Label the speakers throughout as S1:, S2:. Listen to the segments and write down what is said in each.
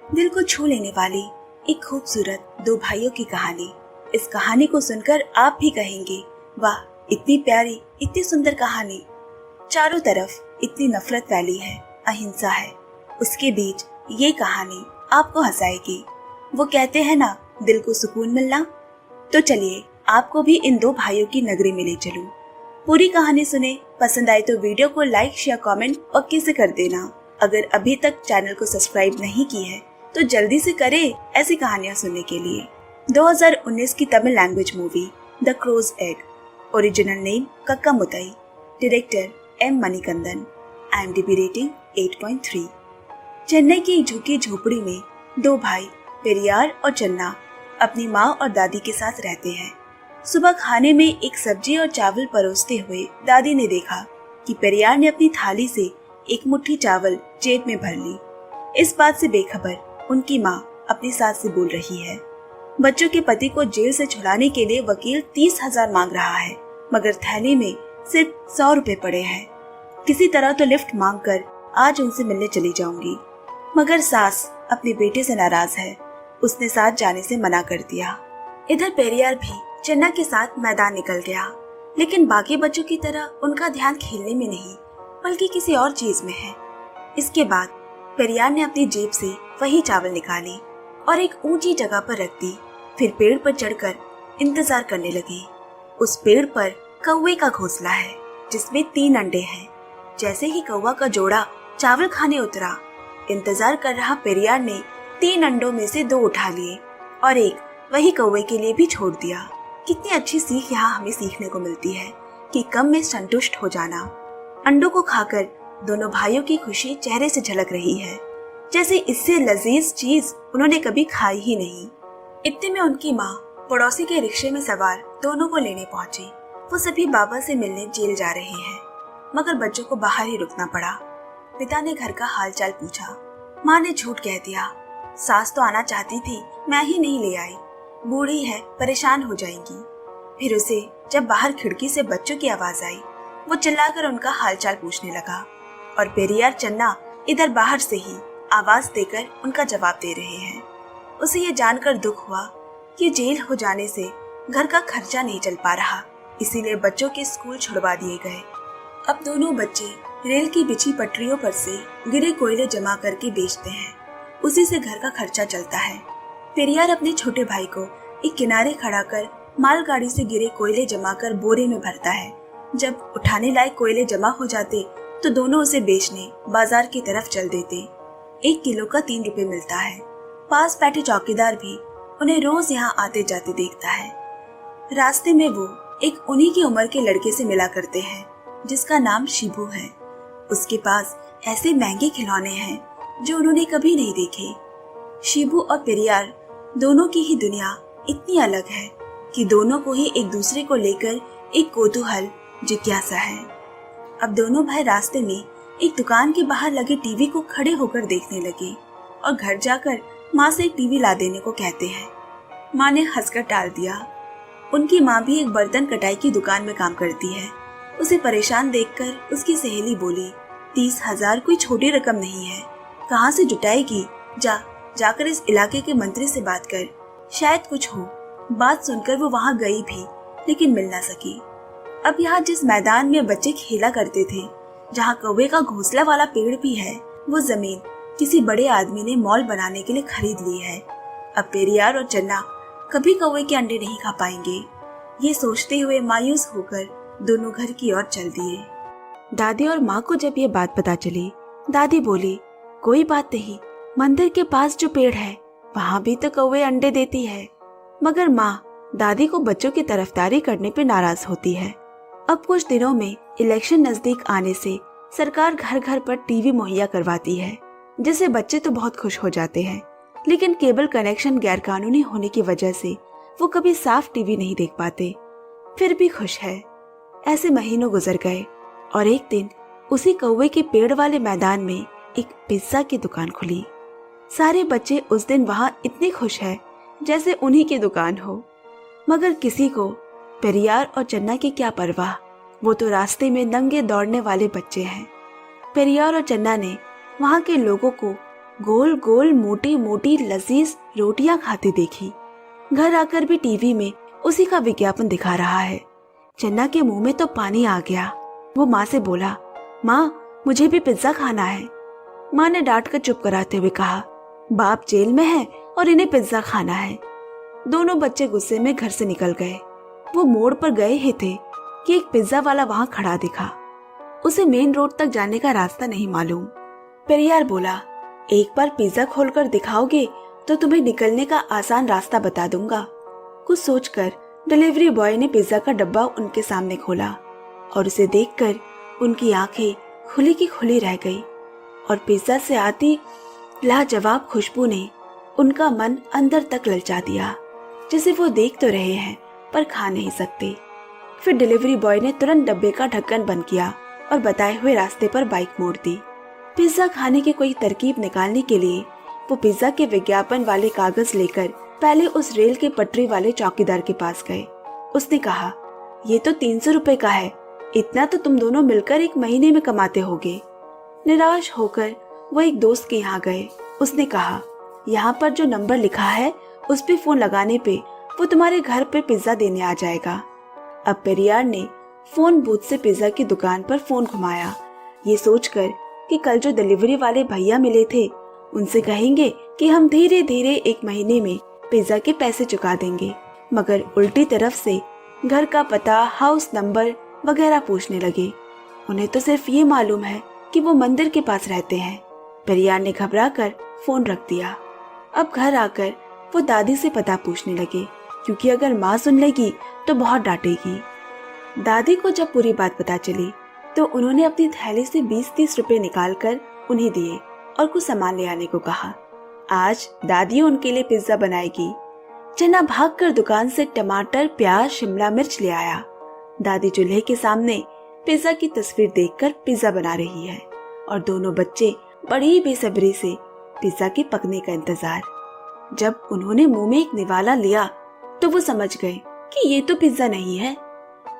S1: दिल को छू लेने वाली एक खूबसूरत दो भाइयों की कहानी। इस कहानी को सुनकर आप भी कहेंगे, वाह, इतनी प्यारी, इतनी सुंदर कहानी। चारों तरफ इतनी नफरत फैली है, अहिंसा है, उसके बीच ये कहानी आपको हंसाएगी। वो कहते हैं ना, दिल को सुकून मिलना। तो चलिए आपको भी इन दो भाइयों की नगरी में ले चलूं। पूरी कहानी सुने, पसंद आए तो वीडियो को लाइक, शेयर, कमेंट पक्के से कर देना। अगर अभी तक चैनल को सब्सक्राइब नहीं की है तो जल्दी से करें ऐसी कहानियां सुनने के लिए। 2019 की Tamil language movie the crow's egg, original name Kakka Muttai, director M Manikandan, IMDb rating 8.3। Chennai की एक झुकी झोपड़ी में दो भाई पेरियार और चन्ना अपनी माँ और दादी के साथ रहते हैं। सुबह खाने में एक सब्जी और चावल परोसते हुए दादी ने देखा कि पेरियार ने अपनी थाली से एक मुट्ठी चावल जेब में भर ली। इस बात से बेखबर उनकी माँ अपनी सास से बोल रही है, बच्चों के पति को जेल से छुड़ाने के लिए वकील 30,000 मांग रहा है, मगर थैली में सिर्फ 100 रुपए पड़े हैं। किसी तरह तो लिफ्ट मांग कर आज उनसे मिलने चली जाऊंगी। मगर सास अपने बेटे से नाराज है, उसने साथ जाने से मना कर दिया। इधर पेरियार भी चन्ना के साथ मैदान निकल गया, लेकिन बाकी बच्चों की तरह उनका ध्यान खेलने में नहीं बल्कि किसी और चीज में है। इसके बाद पेरियार ने अपनी जेब से वही चावल निकाली और एक ऊंची जगह पर रख दी। फिर पेड़ पर चढ़कर इंतजार करने लगी। उस पेड़ पर कौवे का घोंसला है जिसमें 3 अंडे हैं। जैसे ही कौवा का जोड़ा चावल खाने उतरा, इंतजार कर रहा पेरियार ने 3 अंडों में से 2 उठा लिए और एक वही कौवे के लिए भी छोड़ दिया। कितनी अच्छी सीख यहाँ हमें सीखने को मिलती है कि कम में संतुष्ट हो जाना। अंडों को खाकर दोनों भाइयों की खुशी चेहरे से झलक रही है, जैसे इससे लजीज चीज उन्होंने कभी खाई ही नहीं। इतने में उनकी माँ पड़ोसी के रिक्शे में सवार दोनों को लेने पहुंची। वो सभी बाबा से मिलने जेल जा रहे हैं, मगर बच्चों को बाहर ही रुकना पड़ा। पिता ने घर का हालचाल पूछा। माँ ने झूठ कह दिया, सास तो आना चाहती थी, मैं ही नहीं ले आई, बूढ़ी है, परेशान हो जाएंगी। फिर उसे जब बाहर खिड़की से बच्चों की आवाज आई, वो चिल्लाकर उनका हालचाल पूछने लगा और पेरियार चन्ना इधर बाहर से ही आवाज देकर उनका जवाब दे रहे हैं। उसे ये जानकर दुख हुआ कि जेल हो जाने से घर का खर्चा नहीं चल पा रहा, इसीलिए बच्चों के स्कूल छुड़वा दिए गए। अब दोनों बच्चे रेल की बिछी पटरियों पर से गिरे कोयले जमा करके बेचते हैं, उसी से घर का खर्चा चलता है। पेरियार अपने छोटे भाई को एक किनारे खड़ा कर मालगाड़ी से गिरे कोयले जमा कर बोरे में भरता है। जब उठाने लायक कोयले जमा हो जाते तो दोनों उसे बेचने बाजार की तरफ चल देते। 1 किलो का 3 रुपए मिलता है। पास बैठे चौकीदार भी उन्हें रोज यहाँ आते जाते देखता है। रास्ते में वो एक उन्हीं की उम्र के लड़के से मिला करते हैं जिसका नाम शिबू है। उसके पास ऐसे महंगे खिलौने हैं जो उन्होंने कभी नहीं देखे। शिबू और पेरियार दोनों की ही दुनिया इतनी अलग है कि दोनों को ही एक दूसरे को लेकर एक कौतूहल, जिज्ञासा है। अब दोनों भाई रास्ते में एक दुकान के बाहर लगे टीवी को खड़े होकर देखने लगे और घर जाकर माँ से एक टीवी ला देने को कहते हैं। माँ ने हंसकर टाल दिया। उनकी माँ भी एक बर्तन कटाई की दुकान में काम करती है। उसे परेशान देखकर उसकी सहेली बोली, 30,000 कोई छोटी रकम नहीं है, कहाँ से जुटाएगी? जाकर इस इलाके के मंत्री से बात कर, शायद कुछ हो। बात सुनकर वो वहाँ गई भी, लेकिन मिल ना सकी। अब यहाँ जिस मैदान में बच्चे खेला करते थे, जहाँ कौवे का घोंसला वाला पेड़ भी है, वो जमीन किसी बड़े आदमी ने मॉल बनाने के लिए खरीद ली है। अब पेरियार और चन्ना कभी कौवे के अंडे नहीं खा पाएंगे। ये सोचते हुए मायूस होकर दोनों घर की ओर चल दिए। दादी और माँ को जब ये बात पता चली, दादी बोली, कोई बात नहीं, मंदिर के पास जो पेड़ है वहाँ भी तो कौवे अंडे देती है। मगर माँ दादी को बच्चों की तरफदारी करने पे नाराज होती है। अब कुछ दिनों में इलेक्शन नजदीक आने से सरकार घर घर पर टीवी मुहैया करवाती है, जिससे बच्चे तो बहुत खुश हो जाते हैं, लेकिन केबल कनेक्शन गैरकानूनी होने की वजह से वो कभी साफ टीवी नहीं देख पाते। फिर भी खुश है। ऐसे महीनों गुजर गए और एक दिन उसी कौवे के पेड़ वाले मैदान में एक पिज्जा की दुकान खुली। सारे बच्चे उस दिन वहां इतने खुश हैं जैसे उन्हीं की दुकान हो, मगर किसी को पेरियार और चन्ना की क्या परवाह, वो तो रास्ते में नंगे दौड़ने वाले बच्चे हैं। पेरियार और चन्ना ने वहां के लोगों को गोल गोल मोटी मोटी लजीज रोटियां खाती देखी। घर आकर भी टीवी में उसी का विज्ञापन दिखा रहा है। चन्ना के मुंह में तो पानी आ गया। वो माँ से बोला, माँ मुझे भी पिज्जा खाना है। माँ ने डांट कर चुप कराते हुए कहा, बाप जेल में है और इन्हें पिज्जा खाना है। दोनों बच्चे गुस्से में घर से निकल गए। वो मोड़ पर गए ही थे कि एक पिज्जा वाला वहां खड़ा दिखा। उसे मेन रोड तक जाने का रास्ता नहीं मालूम। पेरियार बोला, एक बार पिज्जा खोलकर दिखाओगे तो तुम्हें निकलने का आसान रास्ता बता दूंगा। कुछ सोचकर डिलीवरी बॉय ने पिज्जा का डब्बा उनके सामने खोला और उसे देखकर उनकी आंखें खुली की खुली रह गई और पिज्जा से आती लाजवाब खुशबू ने उनका मन अंदर तक ललचा दिया, जिसे वो देख तो रहे हैं पर खा नहीं सकते। फिर डिलीवरी बॉय ने तुरंत डब्बे का ढक्कन बंद किया और बताए हुए रास्ते पर बाइक मोड़ दी। पिज्जा खाने की कोई तरकीब निकालने के लिए वो पिज्जा के विज्ञापन वाले कागज लेकर पहले उस रेल के पटरी वाले चौकीदार के पास गए। उसने कहा, ये तो 300 रुपए का है, इतना तो तुम दोनों मिलकर एक महीने में कमाते होगे। निराश होकर वो एक दोस्त के यहाँ गए। उसने कहा, यहाँ पर जो नंबर लिखा है उस पे फोन लगाने पे वो तुम्हारे घर पे पिज्जा देने आ जाएगा। अब पेरियार ने फोन बूथ से पिज्जा की दुकान पर फोन घुमाया, ये सोचकर कि कल जो डिलीवरी वाले भैया मिले थे उनसे कहेंगे कि हम धीरे धीरे एक महीने में पिज्जा के पैसे चुका देंगे, मगर उल्टी तरफ से घर का पता, हाउस नंबर वगैरह पूछने लगे। उन्हें तो सिर्फ ये मालूम है कि वो मंदिर के पास रहते हैं। पेरियार ने घबराकर फोन रख दिया। अब घर आकर वो दादी से पता पूछने लगे, क्योंकि अगर माँ सुन लेगी तो बहुत डांटेगी। दादी को जब पूरी बात पता चली तो उन्होंने अपनी थैली से 20-30 रुपए निकालकर उन्हें दिए और कुछ सामान ले आने को कहा। आज दादी उनके लिए पिज्जा बनाएगी। चन्ना भागकर दुकान से टमाटर, प्याज, शिमला मिर्च ले आया। दादी चूल्हे के सामने पिज्जा की तस्वीर देखकर पिज्जा बना रही है और दोनों बच्चे बड़ी बेसब्री से पिज्जा के पकने का इंतजार। जब उन्होंने मुंह में एक निवाला लिया तो वो समझ गए कि ये तो पिज्जा नहीं है।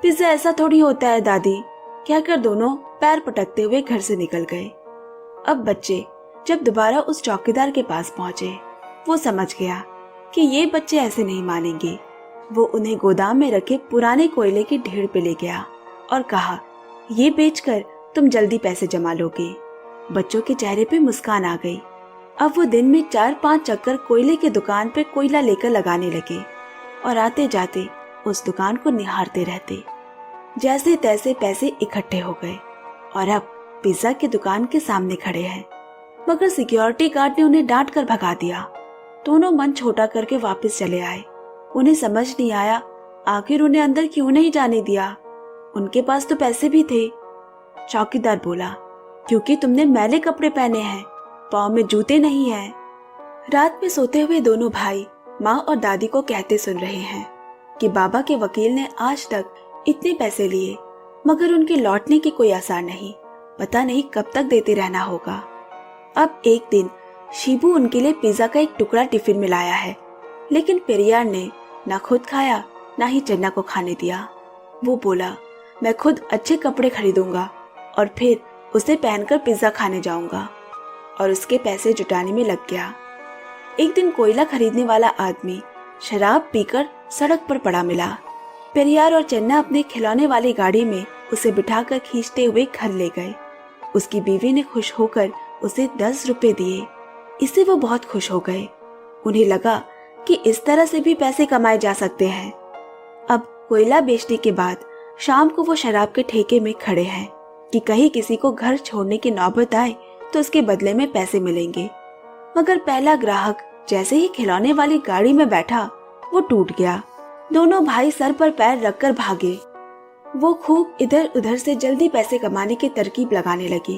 S1: पिज्जा ऐसा थोड़ी होता है दादी, कहकर दोनों पैर पटकते हुए घर से निकल गए। अब बच्चे जब दोबारा उस चौकीदार के पास पहुंचे, वो समझ गया कि ये बच्चे ऐसे नहीं मानेंगे। वो उन्हें गोदाम में रखे पुराने कोयले की ढेर पे ले गया और कहा, ये बेचकर तुम जल्दी पैसे जमा लोगे। बच्चों के चेहरे पे मुस्कान आ गई। अब वो दिन में 4-5 चक्कर कोयले की दुकान पे कोयला लेकर लगाने लगे और आते जाते उस दुकान को निहारते रहते। जैसे तैसे पैसे इकट्ठे हो गए और अब पिज्जा की दुकान के सामने खड़े हैं, मगर सिक्योरिटी गार्ड ने उन्हें डांट कर भगा दिया। दोनों मन छोटा करके वापस चले आए। उन्हें समझ नहीं आया आखिर उन्हें अंदर क्यों नहीं जाने दिया। उनके पास तो पैसे भी थे। चौकीदार बोला, क्योंकि तुमने मैले कपड़े पहने हैं, पाँव में जूते नहीं हैं। रात में सोते हुए दोनों भाई माँ और दादी को कहते सुन रहे हैं कि बाबा के वकील ने आज तक इतने पैसे लिए, मगर उनके लौटने की कोई आसार नहीं। पता नहीं कब तक देते रहना होगा। अब एक दिन शिबू उनके लिए पिज्जा का एक टुकड़ा टिफिन में लाया है, लेकिन पेरियार ने न खुद खाया न ही चन्ना को खाने दिया। वो बोला, मैं खुद अच्छे कपड़े खरीदूंगा और फिर उसे पहनकर पिज्जा खाने जाऊंगा, और उसके पैसे जुटाने में लग गया। एक दिन कोयला खरीदने वाला आदमी शराब पीकर सड़क पर पड़ा मिला। पेरियार और चन्ना अपने खिलौने वाली गाड़ी में उसे बिठाकर खींचते हुए घर ले गए। उसकी बीवी ने खुश होकर उसे 10 रुपए दिए। इससे वो बहुत खुश हो गए। उन्हें लगा कि इस तरह से भी पैसे कमाए जा सकते हैं। अब कोयला बेचने के बाद शाम को वो शराब के ठेके में खड़े हैं कि कहीं किसी को घर छोड़ने की नौबत आए तो उसके बदले में पैसे मिलेंगे। मगर पहला ग्राहक जैसे ही खिलौने वाली गाड़ी में बैठा, वो टूट गया। दोनों भाई सर पर पैर रखकर भागे। वो खूब इधर उधर से जल्दी पैसे कमाने की तरकीब लगाने लगी।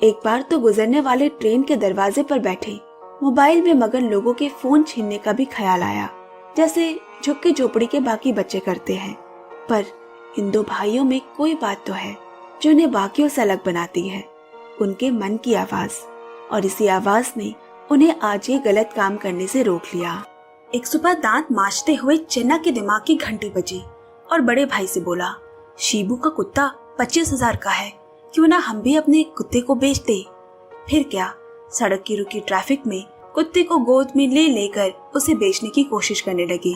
S1: एक बार तो गुजरने वाले ट्रेन के दरवाजे पर बैठे मोबाइल में मगन लोगों के फोन छीनने का भी ख्याल आया, जैसे झुग्गी झोपड़ी के बाकी बच्चे करते हैं। पर इन दो भाइयों में कोई बात तो है जो उन्हें बाकियों से अलग बनाती है, उनके मन की आवाज। और इसी आवाज ने उन्हें आज ये गलत काम करने से रोक लिया। एक सुबह दांत मांजते हुए चन्ना के दिमाग की घंटी बजी और बड़े भाई से बोला, शिबू का कुत्ता 25,000 का है, क्यों ना हम भी अपने कुत्ते को बेच दे। फिर क्या, सड़क की रुकी ट्रैफिक में कुत्ते को गोद में ले लेकर उसे बेचने की कोशिश करने लगे,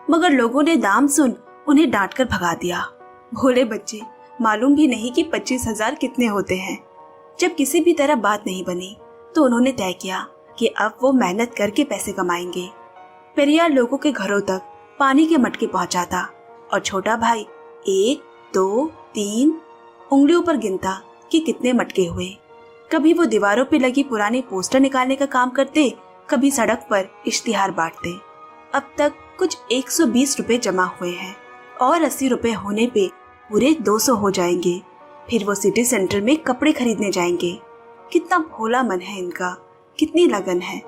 S1: मगर लोगों ने दाम सुन उन्हें डांट कर भगा दिया। भोले बच्चे, मालूम भी नहीं कि 25,000 कितने होते हैं। जब किसी भी तरह बात नहीं बनी तो उन्होंने तय किया कि अब वो मेहनत करके पैसे कमाएंगे। पेरियार लोगों के घरों तक पानी के मटके पहुंचाता और छोटा भाई 1, 2, 3 उंगलियों पर गिनता कि कितने मटके हुए। कभी वो दीवारों पे लगी पुरानी पोस्टर निकालने का काम करते, कभी सड़क पर इश्तिहार बांटते। अब तक कुछ 120 रुपए जमा हुए हैं और 80 रुपए होने पे पूरे 200 हो जाएंगे। फिर वो सिटी सेंटर में कपड़े खरीदने जाएंगे। कितना भोला मन है इनका, कितनी लगन है।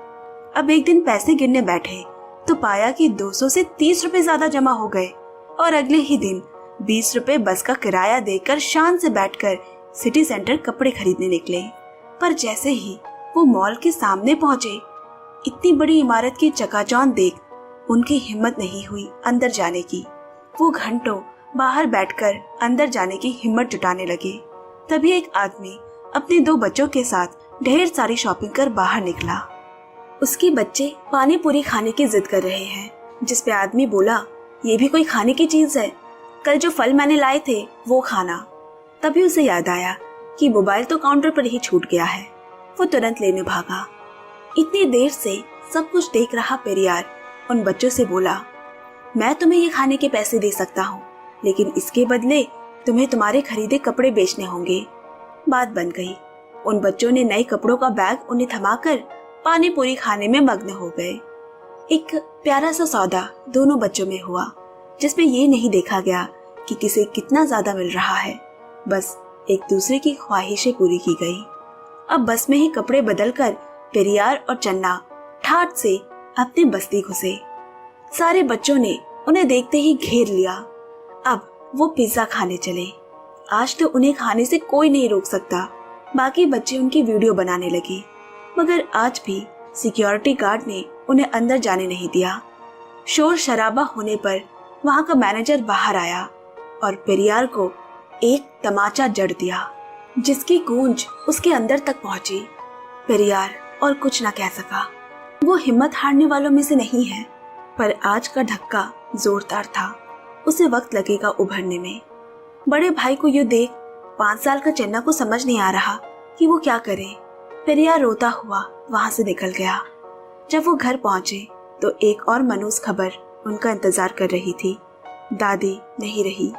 S1: अब एक दिन पैसे गिनने बैठे तो पाया कि 200 से 30 रुपए ज्यादा जमा हो गए और अगले ही दिन 20 रुपए बस का किराया देकर शान से बैठकर सिटी सेंटर कपड़े खरीदने निकले। पर जैसे ही वो मॉल के सामने पहुंचे, इतनी बड़ी इमारत की चकाचौंध देख उनकी हिम्मत नहीं हुई अंदर जाने की। वो घंटों बाहर बैठकर अंदर जाने की हिम्मत जुटाने लगे। तभी एक आदमी अपने 2 बच्चों के साथ ढेर सारी शॉपिंग कर बाहर निकला। उसके बच्चे पानी पूरी खाने की जिद कर रहे हैं, जिस पे आदमी बोला, ये भी कोई खाने की चीज है? कल जो फल मैंने लाए थे वो खाना। तभी उसे याद आया कि मोबाइल तो काउंटर पर ही छूट गया है। वो तुरंत लेने भागा। इतनी देर से सब कुछ देख रहा पेरियार उन बच्चों से बोला, मैं तुम्हें ये खाने के पैसे दे सकता हूँ, लेकिन इसके बदले तुम्हें तुम्हारे खरीदे कपड़े बेचने होंगे। बात बन गई। उन बच्चों ने नए कपड़ों का बैग उन्हें थमाकर पानी पूरी खाने में मग्न हो गए। एक प्यारा सा सौदा दोनों बच्चों में हुआ, जिसमें ये नहीं देखा गया कि किसे कितना ज्यादा मिल रहा है, बस एक दूसरे की ख्वाहिशें पूरी की गई। अब बस में ही कपड़े बदलकर पेरियार और चन्ना ठाठ से अपनी बस्ती घुसे। सारे बच्चों ने उन्हें देखते ही घेर लिया। अब वो पिज्जा खाने चले। आज तो उन्हें खाने से कोई नहीं रोक सकता। बाकी बच्चे उनकी वीडियो बनाने लगे, मगर आज भी सिक्योरिटी गार्ड ने उन्हें अंदर जाने नहीं दिया। शोर शराबा होने पर वहां का मैनेजर बाहर आया और पेरियार को एक तमाचा जड़ दिया, जिसकी गूंज उसके अंदर तक पहुंची। पेरियार और कुछ न कह सका। वो हिम्मत हारने वालों में से नहीं है, पर आज का धक्का जोरदार था। उसे वक्त लगेगा उभरने में। बड़े भाई को ये देख 5 साल का चन्ना को समझ नहीं आ रहा कि वो क्या करे। पेरियार रोता हुआ वहां से निकल गया। जब वो घर पहुंचे तो एक और मनूस खबर उनका इंतजार कर रही थी। दादी नहीं रही।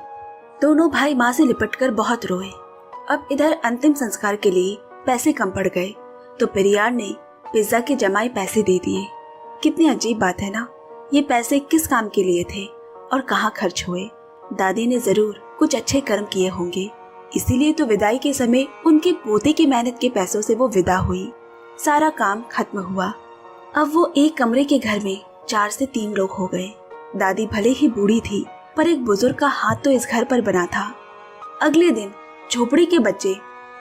S1: दोनों भाई माँ से लिपटकर बहुत रोए। अब इधर अंतिम संस्कार के लिए पैसे कम पड़ गए तो पेरियार ने पिज्जा के जमाए पैसे दे दिए। कितनी अजीब बात है ना, ये पैसे किस काम के लिए थे और कहाँ खर्च हुए? दादी ने जरूर कुछ अच्छे कर्म किए होंगे, इसीलिए तो विदाई के समय उनके पोते की मेहनत के पैसों से वो विदा हुई। सारा काम खत्म हुआ। अब वो एक कमरे के घर में 4 से 3 लोग हो गए। दादी भले ही बूढ़ी थी, पर एक बुजुर्ग का हाथ तो इस घर पर बना था। अगले दिन झोपड़ी के बच्चे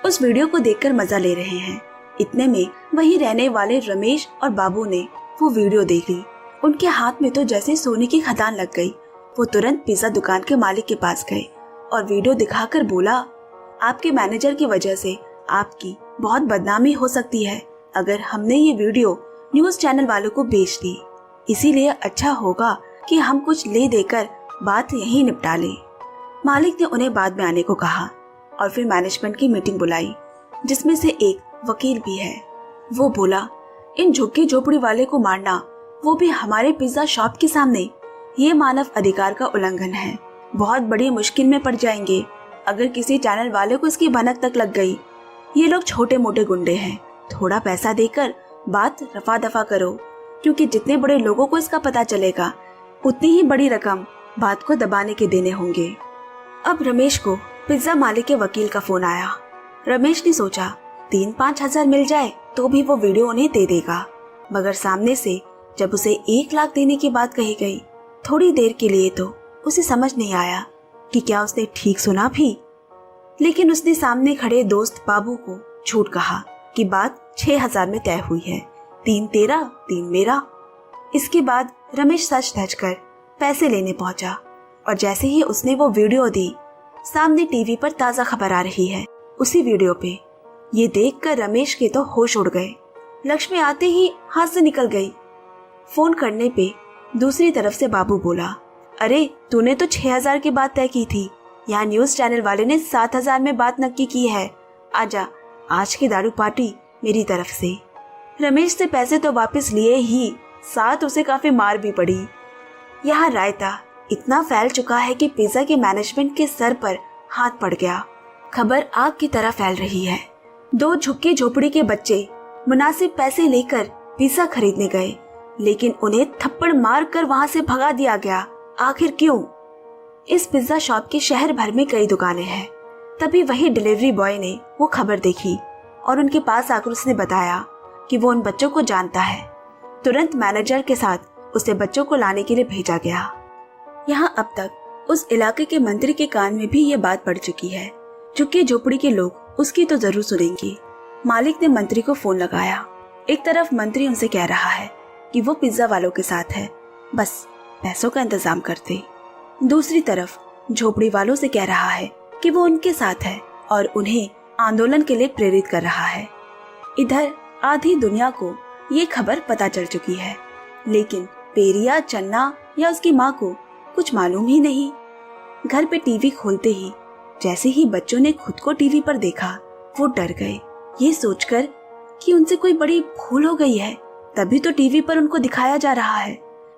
S1: उस वीडियो को देखकर मजा ले रहे हैं। इतने में वहीं रहने वाले रमेश और बाबू ने वो वीडियो देख ली। उनके हाथ में तो जैसे सोने की खदान लग गई। वो तुरंत पिज्जा दुकान के मालिक के पास गए और वीडियो दिखाकर बोला, आपके मैनेजर की वजह से आपकी बहुत बदनामी हो सकती है अगर हमने ये वीडियो न्यूज चैनल वालों को बेच दी। इसीलिए अच्छा होगा कि हम कुछ ले देकर बात यहीं निपटा ले। मालिक ने उन्हें बाद में आने को कहा और फिर मैनेजमेंट की मीटिंग बुलाई, जिसमें से एक वकील भी है। वो बोला, इन झुग्गी झोपड़ी वाले को मारना, वो भी हमारे पिज्जा शॉप के सामने, ये मानव अधिकार का उल्लंघन है। बहुत बड़ी मुश्किल में पड़ जाएंगे अगर किसी चैनल वाले को इसकी भनक तक लग गई। ये लोग छोटे मोटे गुंडे हैं, थोड़ा पैसा देकर बात रफा दफा करो, क्योंकि जितने बड़े लोगों को इसका पता चलेगा उतनी ही बड़ी रकम बात को दबाने के देने होंगे। अब रमेश को पिज्जा मालिक के वकील का फोन आया। रमेश ने सोचा 3-5 हजार मिल जाए तो भी वो वीडियो उन्हें दे देगा, मगर सामने से जब उसे 1 लाख देने की बात कही गई, थोड़ी देर के लिए तो उसे समझ नहीं आया कि क्या उसने ठीक सुना भी। लेकिन उसने सामने खड़े दोस्त बाबू को झूठ कहा कि बात 6 हजार में तय हुई है, 3 तेरा 3 मेरा। इसके बाद रमेश सच धज कर पैसे लेने पहुंचा और जैसे ही उसने वो वीडियो दी, सामने टीवी पर ताजा खबर आ रही है। उसी वीडियो पे ये देखकर रमेश के तो होश उड़ गए। लक्ष्मी आते ही हाथ से निकल गई। फोन करने पे दूसरी तरफ से बाबू बोला, अरे तूने तो 6,000 की बात तय की थी, यहाँ न्यूज चैनल वाले ने 7,000 में बात नक्की की है। आजा, आज की दारू पार्टी मेरी तरफ से। रमेश से पैसे तो वापस लिए ही, साथ उसे काफी मार भी पड़ी। यहाँ रायता इतना फैल चुका है कि पिज्जा के मैनेजमेंट के सर पर हाथ पड़ गया। खबर आग की तरह फैल रही है। 2 झुग्गी झोपड़ी के बच्चे मुनासिब पैसे लेकर पिज्जा खरीदने गए, लेकिन उन्हें थप्पड़ मार कर वहाँ से भगा दिया गया। आखिर क्यों? इस पिज्जा शॉप के शहर भर में कई दुकानें हैं। तभी वही डिलीवरी बॉय ने वो खबर देखी और उनके पास आकर उसने बताया कि वो उन बच्चों को जानता है। तुरंत मैनेजर के साथ उसे बच्चों को लाने के लिए भेजा गया। यहाँ अब तक उस इलाके के मंत्री के कान में भी ये बात पड़ चुकी है। झुग्गी झोपड़ी के लोग उसकी तो जरूर सुनेंगे। मालिक ने मंत्री को फोन लगाया। एक तरफ मंत्री उनसे कह रहा है कि वो पिज्जा वालों के साथ है, बस पैसों का इंतजाम करते। दूसरी तरफ झोपड़ी वालों से कह रहा है कि वो उनके साथ है और उन्हें आंदोलन के लिए प्रेरित कर रहा है। इधर आधी दुनिया को ये खबर पता चल चुकी है, लेकिन पेरिया, चन्ना या उसकी माँ को कुछ मालूम ही नहीं। घर पे टीवी खोलते ही जैसे ही बच्चों ने खुद को टीवी पर देखा, वो डर गए, ये सोचकर कि उनसे कोई बड़ी भूल हो गई है, तभी तो टीवी पर उनको दिखाया जा रहा है,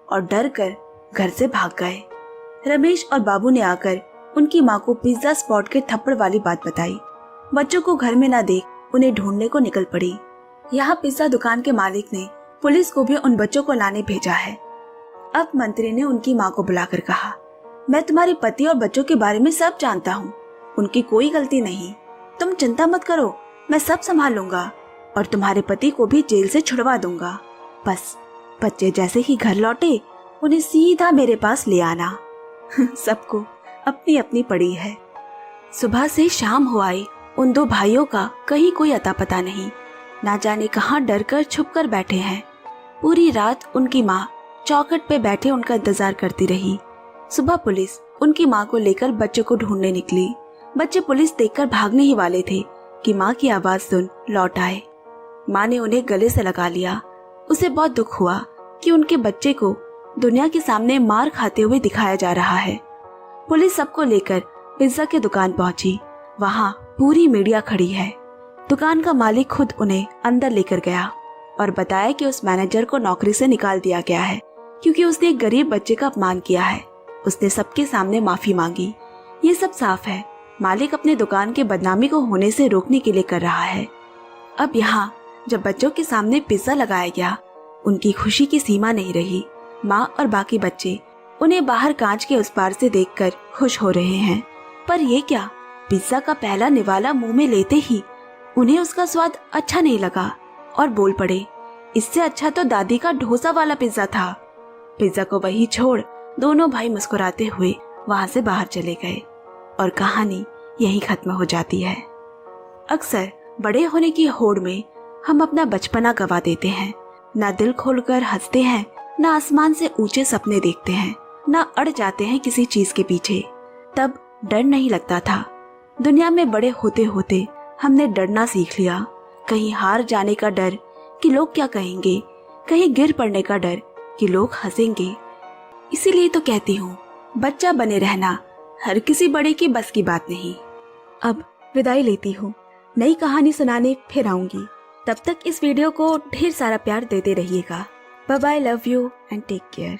S1: और डर कर घर से भाग गए। रमेश और बाबू ने आकर उनकी माँ को पिज्जा स्पॉट के थप्पड़ वाली बात बताई। बच्चों को घर में न देख उन्हें ढूंढने को निकल पड़ी। यहाँ पिज्जा दुकान के मालिक ने पुलिस को भी उन बच्चों को लाने भेजा है। अब मंत्री ने उनकी माँ को बुलाकर कहा, मैं तुम्हारे पति और बच्चों के बारे में सब जानता हूँ, उनकी कोई गलती नहीं, तुम चिंता मत करो, मैं सब संभाल लूंगा और तुम्हारे पति को भी जेल से छुड़वा दूंगा। बस बच्चे जैसे ही घर लौटे उन्हें सीधा मेरे पास ले आना। सबको अपनी अपनी पड़ी है। सुबह से शाम हो आई, उन 2 भाइयों का कहीं कोई अता पता नहीं, ना जाने कहाँ डर कर छुप कर बैठे हैं। पूरी रात उनकी माँ चौखट पे बैठे उनका इंतजार करती रही। सुबह पुलिस उनकी माँ को लेकर बच्चों को ढूंढने निकली। बच्चे पुलिस देखकर भागने ही वाले थे कि माँ की आवाज सुन लौट आए। माँ ने उन्हें गले से लगा लिया। उसे बहुत दुख हुआ कि उनके बच्चे को दुनिया के सामने मार खाते हुए दिखाया जा रहा है। पुलिस सबको लेकर पिज्जा की दुकान पहुंची। वहाँ पूरी मीडिया खड़ी है। दुकान का मालिक खुद उन्हें अंदर लेकर गया और बताया कि उस मैनेजर को नौकरी से निकाल दिया गया है क्योंकि उसने एक गरीब बच्चे का अपमान किया है। उसने सबके सामने माफी मांगी। ये सब साफ है, मालिक अपने दुकान के बदनामी को होने से रोकने के लिए कर रहा है। अब यहाँ जब बच्चों के सामने पिज्जा लगाया गया, उनकी खुशी की सीमा नहीं रही। माँ और बाकी बच्चे उन्हें बाहर कांच के उस पार से देखकर खुश हो रहे हैं। पर ये क्या, पिज्जा का पहला निवाला मुंह में लेते ही उन्हें उसका स्वाद अच्छा नहीं लगा और बोल पड़े, इससे अच्छा तो दादी का डोसा वाला पिज्जा था। पिज्जा को वही छोड़ दोनों भाई मुस्कुराते हुए वहां से बाहर चले गए और कहानी यहीं खत्म हो जाती है। अक्सर बड़े होने की होड़ में हम अपना बचपना गवा देते हैं। ना दिल खोलकर हंसते हैं, ना आसमान से ऊंचे सपने देखते हैं, ना अड़ जाते हैं किसी चीज के पीछे। तब डर नहीं लगता था। दुनिया में बड़े होते होते हमने डरना सीख लिया। कहीं हार जाने का डर कि लोग क्या कहेंगे, कहीं गिर पड़ने का डर कि लोग हंसेंगे। इसीलिए तो कहती हूँ, बच्चा बने रहना हर किसी बड़े की बस की बात नहीं। अब विदाई लेती हूँ, नई कहानी सुनाने फिर आऊंगी। तब तक इस वीडियो को ढेर सारा प्यार देते रहिएगा। Bye bye, love you and take care.